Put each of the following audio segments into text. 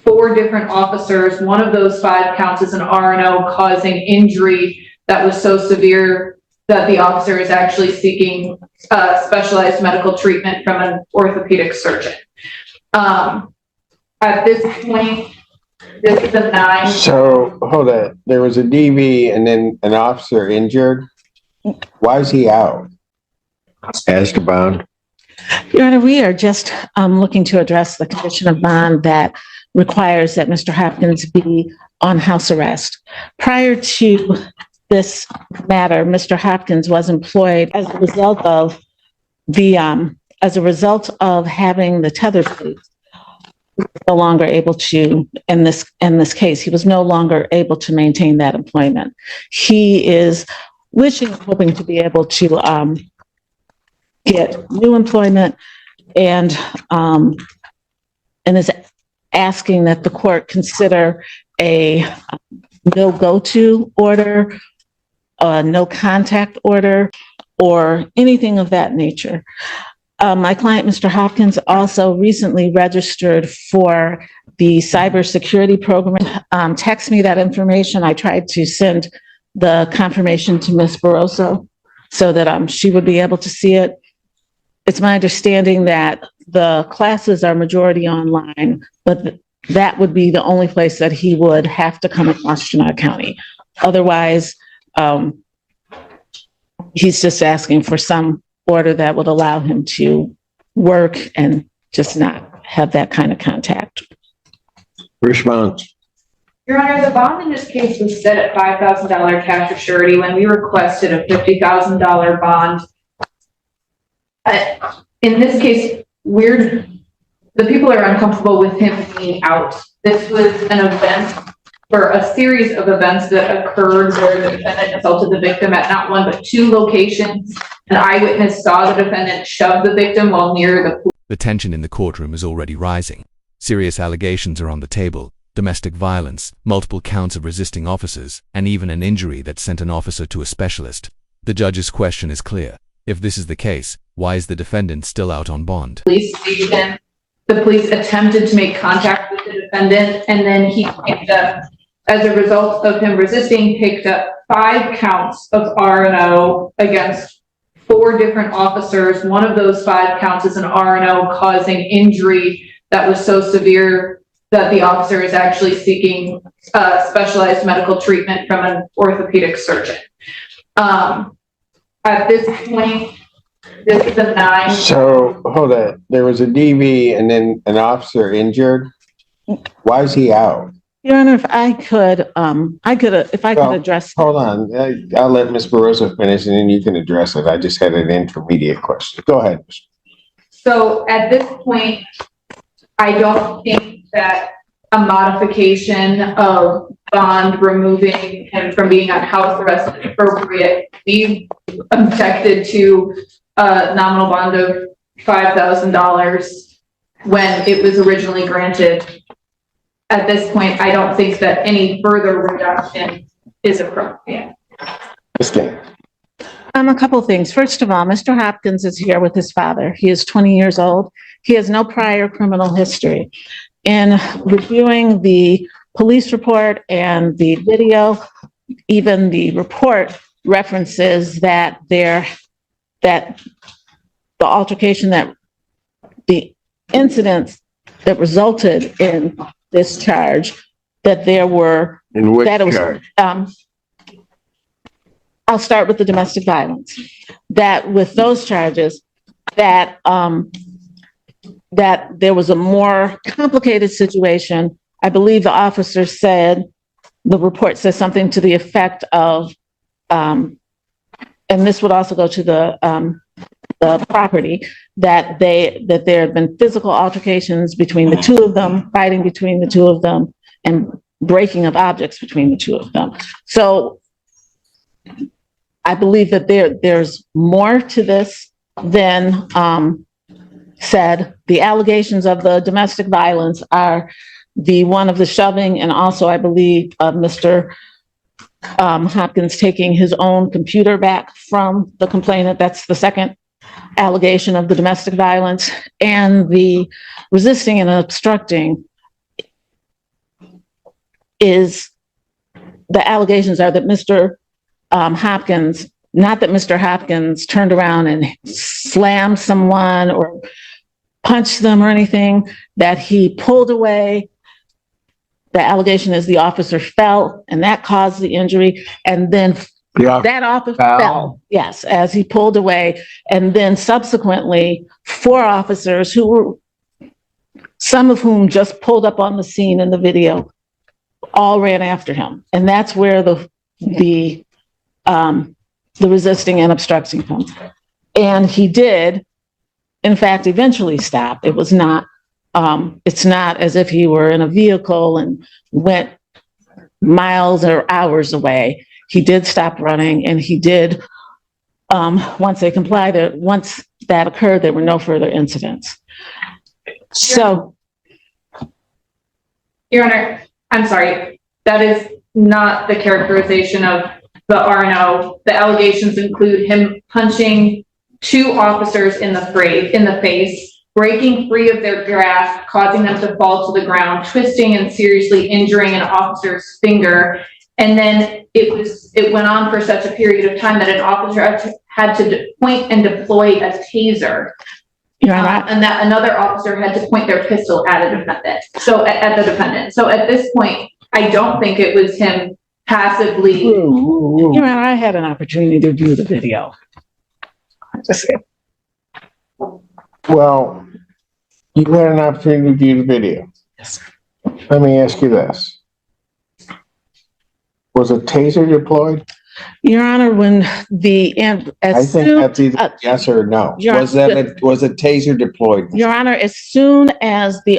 4 different officers. One of those 5 counts is an R&O causing injury that was so severe that the officer is actually seeking specialized medical treatment from an orthopedic surgeon. At this point, this is a 9. So hold on. There was a DV and then an officer injured. Why is he out? As to bond. Your Honor, we are just looking to address the condition of bond that requires that Mr. Hopkins be on house arrest. Prior to this matter, Mr. Hopkins was employed as a result of having the tether plates. No longer able to, in this case, he was no longer able to maintain that employment. He is hoping to be able to get new employment and is asking that the court consider a no go-to order, a no contact order, or anything of that nature. My client, Mr. Hopkins, also recently registered for the cybersecurity program. Text me that information. I tried to send the confirmation to Ms. Barroso so that she would be able to see it. It's my understanding that the classes are majority online, but that would be the only place that he would have to come across Chenal County. Otherwise, he's just asking for some order that would allow him to work and just not have that kind of contact. Response. Your Honor, the bond in this case was set at $5,000 cash or surety when we requested a $50,000 bond. In this case, the people are uncomfortable with him being out. This was an event for a series of events that occurred where the defendant assaulted the victim at not 1 but 2 locations. An eyewitness saw the defendant shove the victim while near the pool. The tension in the courtroom is already rising. Serious allegations are on the table: domestic violence, multiple counts of resisting officers, and even an injury that sent an officer to a specialist. The judge's question is clear. If this is the case, why is the defendant still out on bond? The police attempted to make contact with the defendant, and then he picked up, as a result of him resisting, picked up 5 counts of R&O against 4 different officers. One of those 5 counts is an R&O causing injury that was so severe that the officer is actually seeking specialized medical treatment from an orthopedic surgeon. At this point, this is a 9. So hold on. There was a DV and then an officer injured. Why is he out? Your Honor, if I could address. Hold on. I'll let Ms. Barroso finish and then you can address it. I just had an intermediate question. Go ahead. So at this point, I don't think that a modification of bond removing him from being on house arrest is appropriate. We objected to a nominal bond of $5,000 when it was originally granted. At this point, I don't think that any further reduction is appropriate. A couple of things. First of all, Mr. Hopkins is here with his father. He is 20 years old. He has no prior criminal history. In reviewing the police report and the video, even the report references that the altercation, that the incidents that resulted in this charge, that there were. In which charge? I'll start with the domestic violence. That with those charges, that there was a more complicated situation. I believe the officer said, the report says something to the effect of, and this would also go to the property, that there had been physical altercations between the 2 of them, fighting between the 2 of them, and breaking of objects between the 2 of them. So I believe that there's more to this than said. The allegations of the domestic violence are the one of the shoving, and also I believe Mr. Hopkins taking his own computer back from the complainant. That's the second allegation of the domestic violence. And the resisting and obstructing is the allegations are that Mr. Hopkins, not that Mr. Hopkins turned around and slammed someone or punched them or anything, that he pulled away. The allegation is the officer fell and that caused the injury. And then that officer fell, yes, as he pulled away. And then subsequently, 4 officers who were, some of whom just pulled up on the scene in the video, all ran after him. And that's where the resisting and obstructing comes. And he did, in fact, eventually stop. It was not, it's not as if he were in a vehicle and went miles or hours away. He did stop running, and he did, once they complied, once that occurred, there were no further incidents. So, Your Honor, I'm sorry. That is not the characterization of the R&O. The allegations include him punching 2 officers in the face, breaking free of their grasp, causing them to fall to the ground, twisting and seriously injuring an officer's finger. And then it went on for such a period of time that an officer had to point and deploy a taser. And that another officer had to point their pistol at a defendant. So at the defendant. So at this point, I don't think it was him passively. Your Honor, I had an opportunity to view the video. Well, you had an opportunity to view the video. Yes. Let me ask you this. Was a taser deployed? Your Honor, when I think that's either yes or no. Was a taser deployed? Your Honor, as soon as the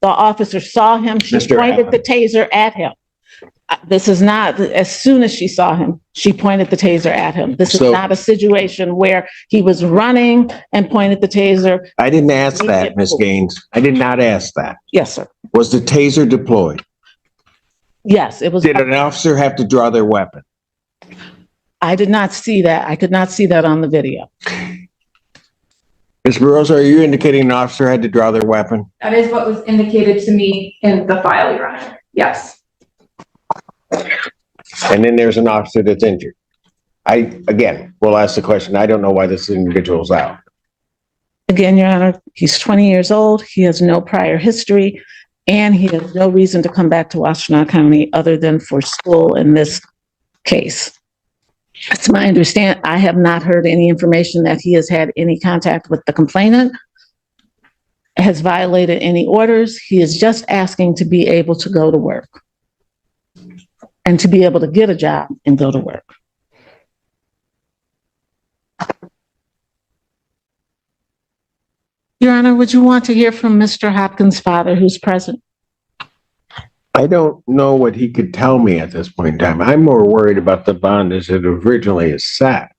officer saw him, she pointed the taser at him. This is not, as soon as she saw him, she pointed the taser at him. This is not a situation where he was running and pointed the taser. I didn't ask that, Ms. Gaines. I did not ask that. Yes, sir. Was the taser deployed? Yes, it was. Did an officer have to draw their weapon? I did not see that. I could not see that on the video. Ms. Burroughs, are you indicating an officer had to draw their weapon? That is what was indicated to me in the file, Your Honor. Yes. And then there's an officer that's injured. Again, we'll ask the question. I don't know why this individual's out. Again, Your Honor, he's 20 years old. He has no prior history, and he has no reason to come back to Washtenaw County other than for school in this case. It's my understanding. I have not heard any information that he has had any contact with the complainant, has violated any orders. He is just asking to be able to go to work and to be able to get a job and go to work. Your Honor, would you want to hear from Mr. Hopkins' father, who's present? I don't know what he could tell me at this point in time. I'm more worried about the bond as it originally is set.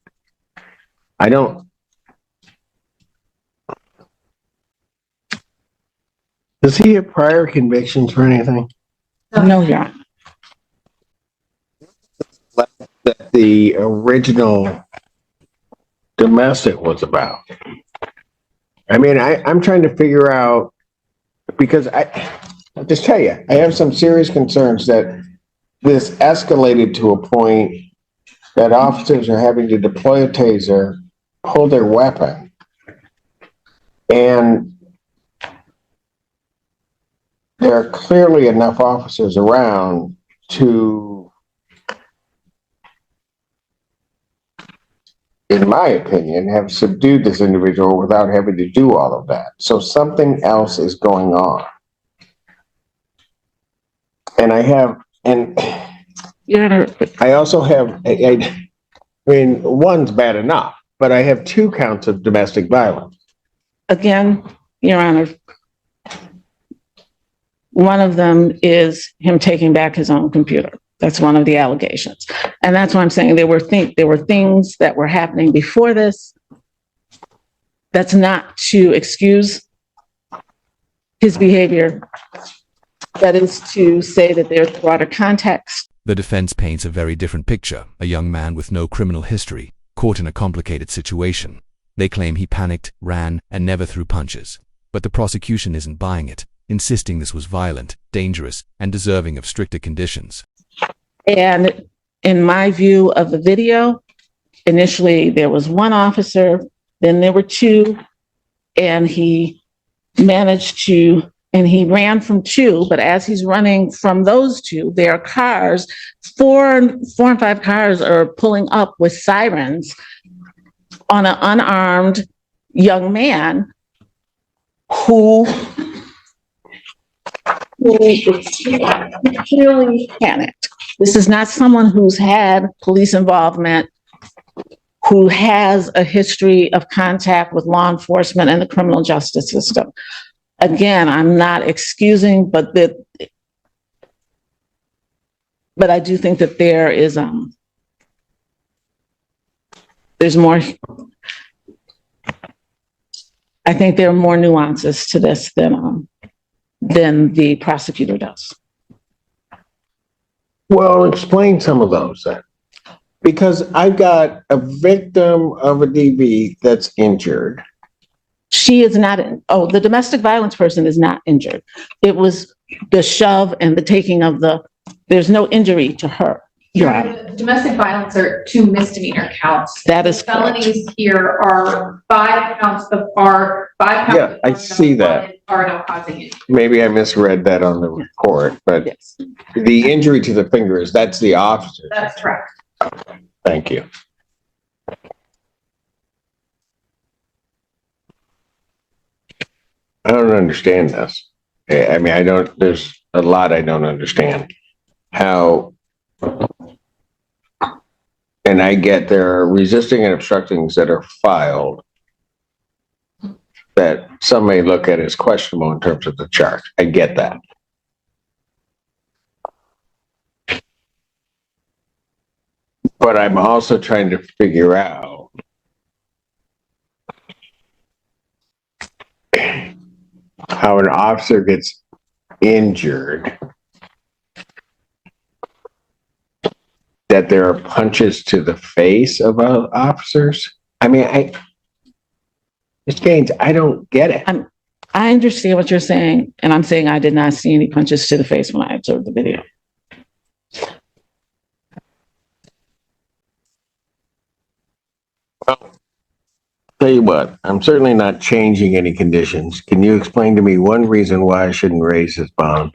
Does he have prior convictions for anything? No, Your Honor. That the original domestic was about. I mean, I'm trying to figure out, because I'll just tell you, I have some serious concerns that this escalated to a point that officers are having to deploy a taser, pull their weapon, and there are clearly enough officers around to, in my opinion, have subdued this individual without having to do all of that. So something else is going on. And I also have, I mean, one's bad enough, but I have 2 counts of domestic violence. Again, Your Honor, one of them is him taking back his own computer. That's one of the allegations. And that's why I'm saying there were things that were happening before this. That's not to excuse his behavior. That is to say that there's broader context. The defense paints a very different picture. A young man with no criminal history, caught in a complicated situation. They claim he panicked, ran, and never threw punches. But the prosecution isn't buying it. insisting this was violent, dangerous, and deserving of stricter conditions. And in my view of the video, initially there was one officer, then there were two, and he ran from two, but as he's running from those two, there are cars, four and five cars are pulling up with sirens on an unarmed young man who clearly panicked. This is not someone who's had police involvement, who has a history of contact with law enforcement and the criminal justice system. Again, I'm not excusing, but I do think that there's more. I think there are more nuances to this than the prosecutor does. Well, explain some of those then. Because I've got a victim of a DV that's injured. She is not, the domestic violence person is not injured. It was the shove and the taking of there's no injury to her. Domestic violence are 2 misdemeanor counts. That is felonies here are 5 counts of R, 5 counts. Yeah, I see that. Are no causing it. Maybe I misread that on the report, but Yes. the injury to the finger that's the officer. That's correct. Thank you. I don't understand this. I mean, there's a lot I don't understand. How, and I get there are resisting and obstructings that are filed that some may look at as questionable in terms of the charge. I get that. But I'm also trying to figure out how an officer gets injured, that there are punches to the face of officers. I mean, Ms. Gaines, I don't get it. I understand what you're saying, and I'm saying I did not see any punches to the face when I observed the video. Well, tell you what, I'm certainly not changing any conditions. Can you explain to me one reason why I shouldn't raise his bond?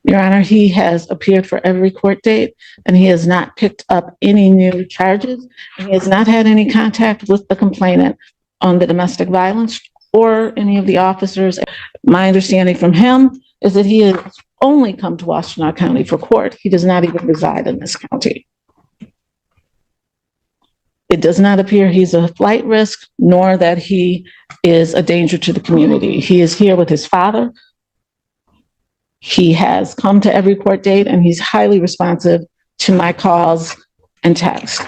Your Honor, he has appeared for every court date, and he has not picked up any new charges. He has not had any contact with the complainant on the domestic violence or any of the officers. My understanding from him is that he has only come to Washtenaw County for court. He does not even reside in this county. It does not appear he's a flight risk, nor that he is a danger to the community. He is here with his father. He has come to every court date, and he's highly responsive to my calls and texts.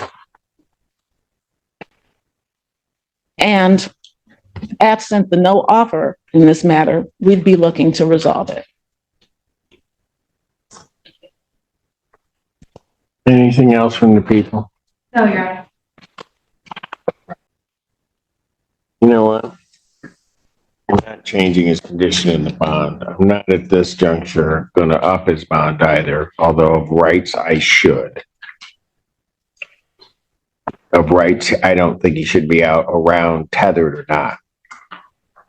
And absent the no offer in this matter, we'd be looking to resolve it. Anything else from the people? No, Your Honor. You know what? I'm not changing his condition in the bond. I'm not at this juncture going to up his bond either, although of rights I should. Of rights, I don't think he should be out around tethered or not,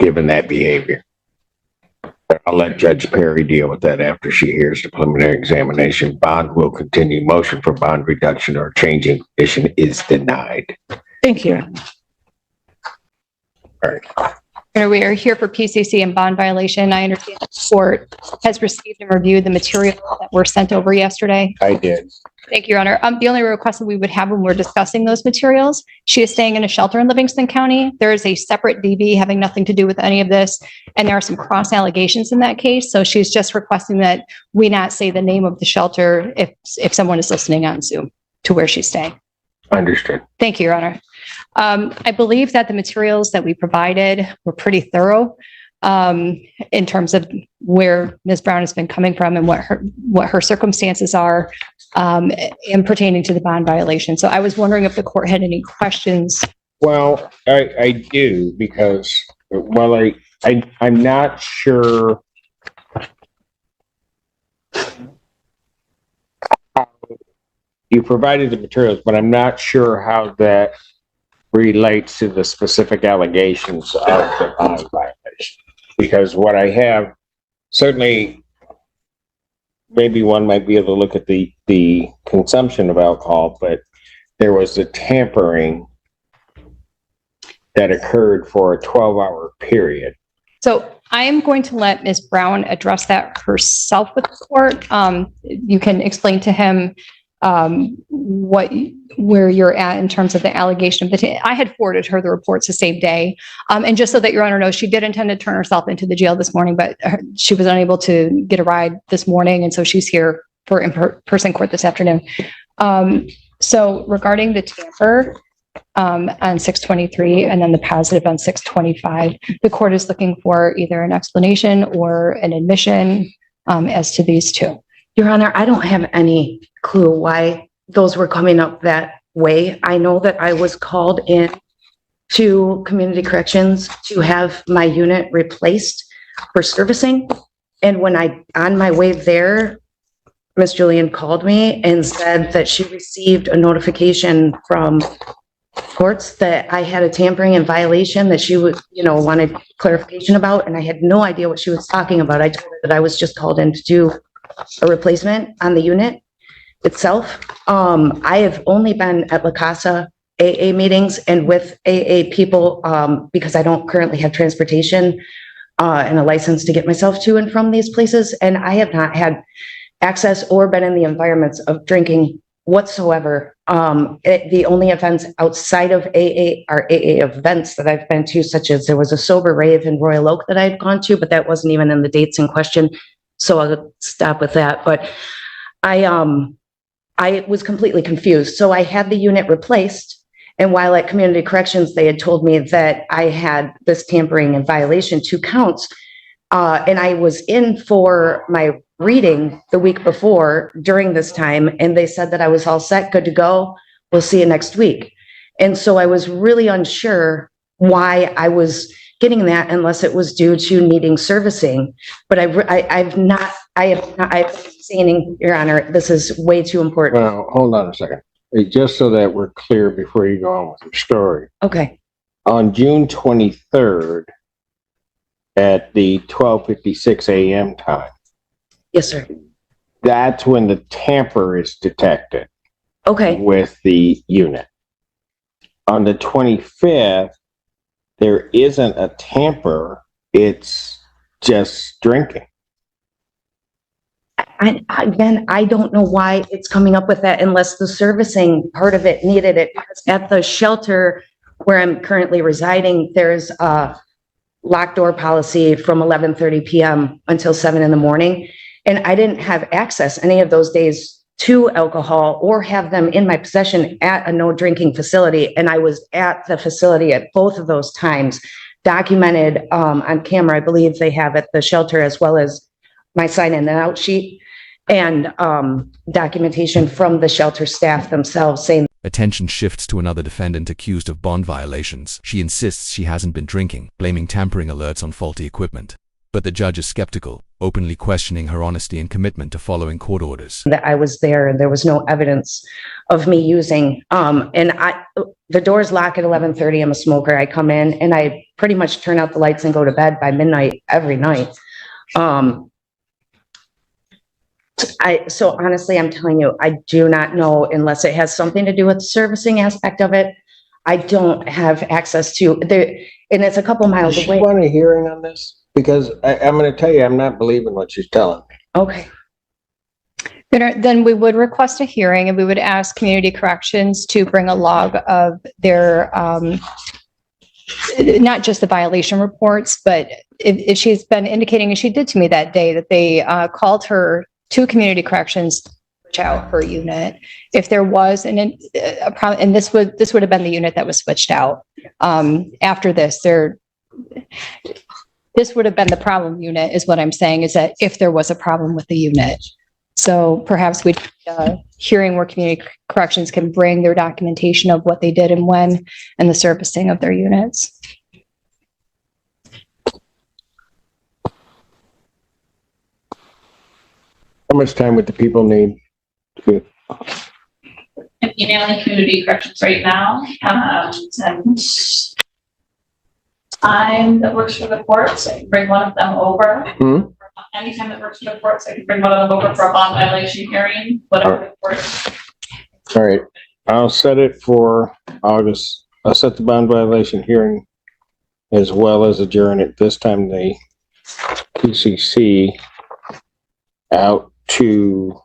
given that behavior. But I'll let Judge Perry deal with that after she hears the preliminary examination. Bond will continue. Motion for bond reduction or changing condition is denied. Thank you. All right. We are here for PCC and bond violation. I understand the court has received and reviewed the materials that were sent over yesterday. I did. Thank you, Your Honor. The only request that we would have when we're discussing those materials, she is staying in a shelter in Livingston County. There is a separate DV having nothing to do with any of this, and there are some cross allegations in that case. So she's just requesting that we not say the name of the shelter if someone is listening on Zoom to where she's staying. Understood. Thank you, Your Honor. I believe that the materials that we provided were pretty thorough in terms of where Ms. Brown has been coming from and what her circumstances are in pertaining to the bond violation. So I was wondering if the court had any questions. Well, I do, because while I'm not sure you provided the materials, but I'm not sure how that relates to the specific allegations of the bond violation. Because what I have, certainly, maybe one might be able to look at the consumption of alcohol, but there was a tampering that occurred for a 12-hour period. So I am going to let Ms. Brown address that herself with the court. You can explain to him where you're at in terms of the allegation. But I had forwarded her the reports the same day. And just so that Your Honor knows, she did intend to turn herself into the jail this morning, but she was unable to get a ride this morning. And so she's here for in-person court this afternoon. So regarding the tamper on 6/23 and then the positive on 6/25, the court is looking for either an explanation or an admission as to these two. Your Honor, I don't have any clue why those were coming up that way. I know that I was called in to community corrections to have my unit replaced for servicing. And when on my way there, Miss Julian called me and said that she received a notification from courts that I had a tampering and violation that she would, wanted clarification about. And I had no idea what she was talking about. I told her that I was just called in to do a replacement on the unit itself. I have only been at La Casa AA meetings and with AA people because I don't currently have transportation and a license to get myself to and from these places. And I have not had access or been in the environments of drinking whatsoever. The only events outside of AA are AA events that I've been to, such as there was a sober rave in Royal Oak that I'd gone to, but that wasn't even in the dates in question. So I'll stop with that. But I was completely confused. So I had the unit replaced. And while at community corrections, they had told me that I had this tampering and violation, 2 counts. And I was in for my reading the week before during this time. And they said that I was all set, good to go. We'll see you next week. And so I was really unsure why I was getting that unless it was due to needing servicing. But I've not saying, Your Honor, this is way too important. Well, hold on a second. Just so that we're clear before you go on with your story. Okay. On June 23rd at the 12:56 a.m. time, Yes, sir. that's when the tamper is detected Okay. with the unit. On the 25th, there isn't a tamper, it's just drinking. Again, I don't know why it's coming up with that unless the servicing part of it needed it. Because at the shelter where I'm currently residing, there's a locked door policy from 11:30 p.m. until 7 in the morning. And I didn't have access any of those days to alcohol or have them in my possession at a no drinking facility. And I was at the facility at both of those times, documented on camera. I believe they have at the shelter, as well as my sign in and out sheet and documentation from the shelter staff themselves saying. Attention shifts to another defendant accused of bond violations. She insists she hasn't been drinking, blaming tampering alerts on faulty equipment. But the judge is skeptical, openly questioning her honesty and commitment to following court orders. That I was there and there was no evidence of me using. The doors lock at 11:30. I'm a smoker. I come in and I pretty much turn out the lights and go to bed by midnight every night. So honestly, I'm telling you, I do not know unless it has something to do with the servicing aspect of it. I don't have access to there, and it's a couple miles Does she away. want a hearing on this? Because I'm going to tell you, I'm not believing what she's telling me. Okay. Then we would request a hearing and we would ask community corrections to bring a log of their, not just the violation reports, but if she's been indicating, and she did to me that day, that they called her to community corrections to switch out her unit. If there was a problem, and this would have been the unit that was switched out. After this, this would have been the problem unit, is what I'm saying, is that if there was a problem with the unit. So perhaps we'd hearing where community corrections can bring their documentation of what they did and when, and the servicing of their units. How much time would the people need? emailing community corrections right now, and time that works for the courts, I can bring one of them over. Anytime that works for the courts, I can bring one of them over for a bond violation hearing, whatever the court. All right, I'll set it for August. I'll set the bond violation hearing as well as adjourn it. This time the PCC out to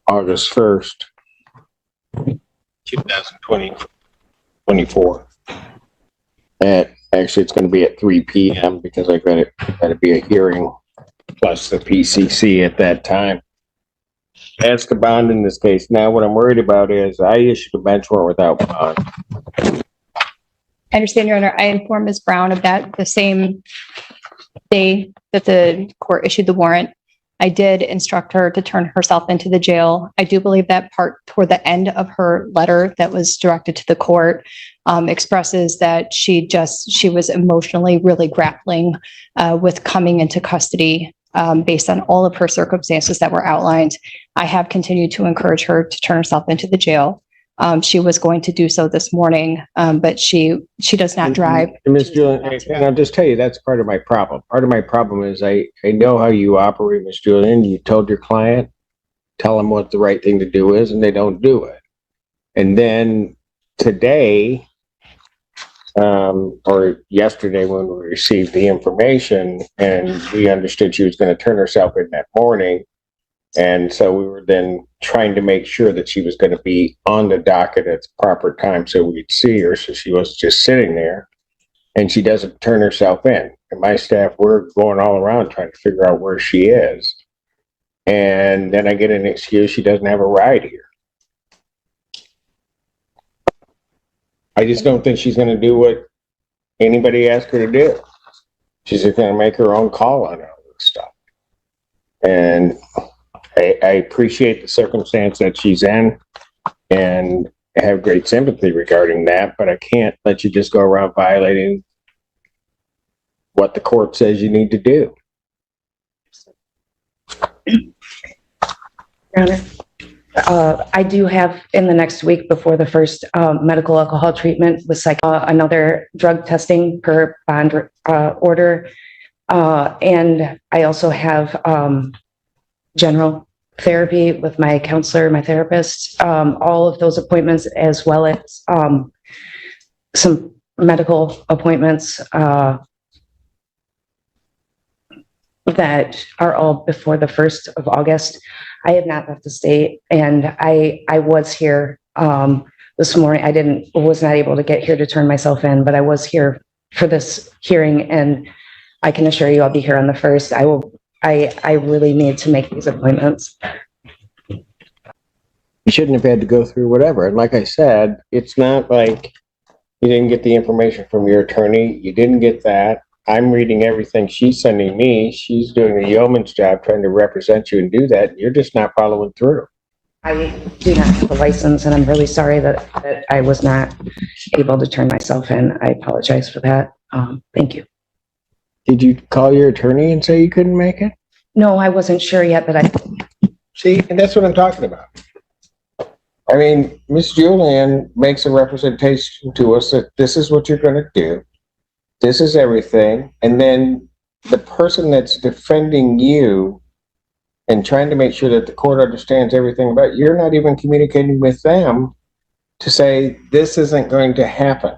August 1st, 2024. Actually, it's going to be at 3 p.m. because got to be a hearing plus the PCC at that time. That's the bond in this case. Now, what I'm worried about is I issued a bench warrant without bond. I understand, Your Honor. I informed Ms. Brown of that the same day that the court issued the warrant. I did instruct her to turn herself into the jail. I do believe that part toward the end of her letter that was directed to the court expresses that she was emotionally really grappling with coming into custody based on all of her circumstances that were outlined. I have continued to encourage her to turn herself into the jail. She was going to do so this morning, but she does not drive. Ms. Julian, and I'll just tell you, that's part of my problem. Part of my problem is I know how you operate, Ms. Julian. You told your client, tell them what the right thing to do is, and they don't do it. And then today, or yesterday when we received the information and we understood she was going to turn herself in that morning, and so we were then trying to make sure that she was going to be on the docket at the proper time so we'd see her, so she wasn't just sitting there, and she doesn't turn herself in. And my staff, we're going all around trying to figure out where she is. And then I get an excuse she doesn't have a ride here. I just don't think she's going to do what anybody asked her to do. She's just going to make her own call on all this stuff. And I appreciate the circumstance that she's in and have great sympathy regarding that, but I can't let you just go around violating what the court says you need to do. Your Honor, I do have in the next week before the first medical alcohol treatment with another drug testing per bond order. And I also have general therapy with my counselor, my therapist, all of those appointments, as well as some medical appointments that are all before the 1st of August. I have not left the state, and I was here this morning. I was not able to get here to turn myself in, but I was here for this hearing, and I can assure you I'll be here on the 1st. I really need to make these appointments. You shouldn't have had to go through whatever. And like I said, it's not like you didn't get the information from your attorney. You didn't get that. I'm reading everything she's sending me. She's doing a yeoman's job trying to represent you and do that. You're just not following through. I do not have a license, and I'm really sorry that I was not able to turn myself in. I apologize for that. Thank you. Did you call your attorney and say you couldn't make it? No, I wasn't sure yet, but See, and that's what I'm talking about. I mean, Miss Julian makes a representation to us that this is what you're going to do. This is everything. And then the person that's defending you and trying to make sure that the court understands everything about you're not even communicating with them to say this isn't going to happen.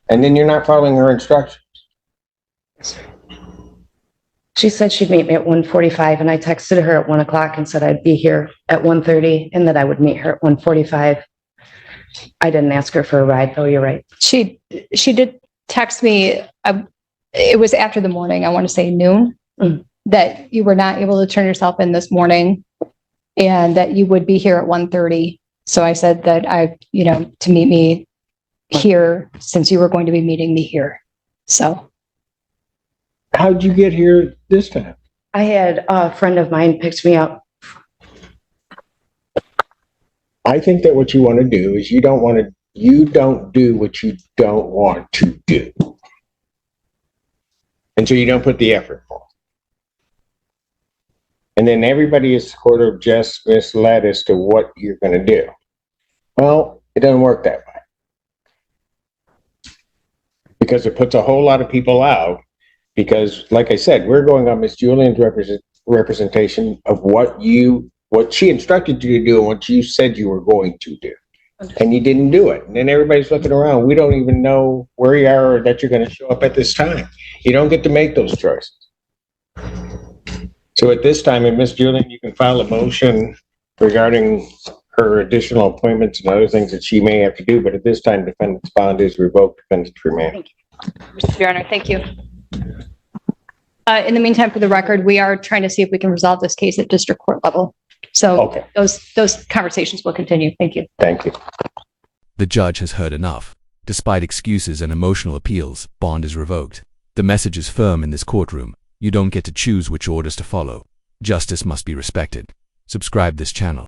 And then you're not following her instructions. she said she'd meet me at 1:45, and I texted her at 1 o'clock and said I'd be here at 1:30 and that I would meet her at 1:45. I didn't ask her for a ride, though. You're right. She did text me. It was after the morning, I want to say noon, that you were not able to turn yourself in this morning and that you would be here at 1:30. So I said that to meet me here since you were going to be meeting me here. So. How'd you get here this time? I had a friend of mine picked me up. I think that what you want to do is you don't do what you don't want to do. And so you don't put the effort forth. And then everybody is sort of just misled as to what you're going to do. Well, it doesn't work that way. Because it puts a whole lot of people out. Because, like I said, we're going on Miss Julian's representation of what she instructed you to do and what you said you were going to do. And you didn't do it. And then everybody's looking around. We don't even know where you are or that you're going to show up at this time. You don't get to make those choices. So at this time, Miss Julian, you can file a motion regarding her additional appointments and other things that she may have to do. But at this time, defendant's bond is revoked, defendant's remand. Mr. Your Honor, thank you. In the meantime, for the record, we are trying to see if we can resolve this case at district court level. So Okay. those conversations will continue. Thank you. Thank you. The judge has heard enough. Despite excuses and emotional appeals, bond is revoked. The message is firm in this courtroom. You don't get to choose which orders to follow. Justice must be respected. Subscribe this channel.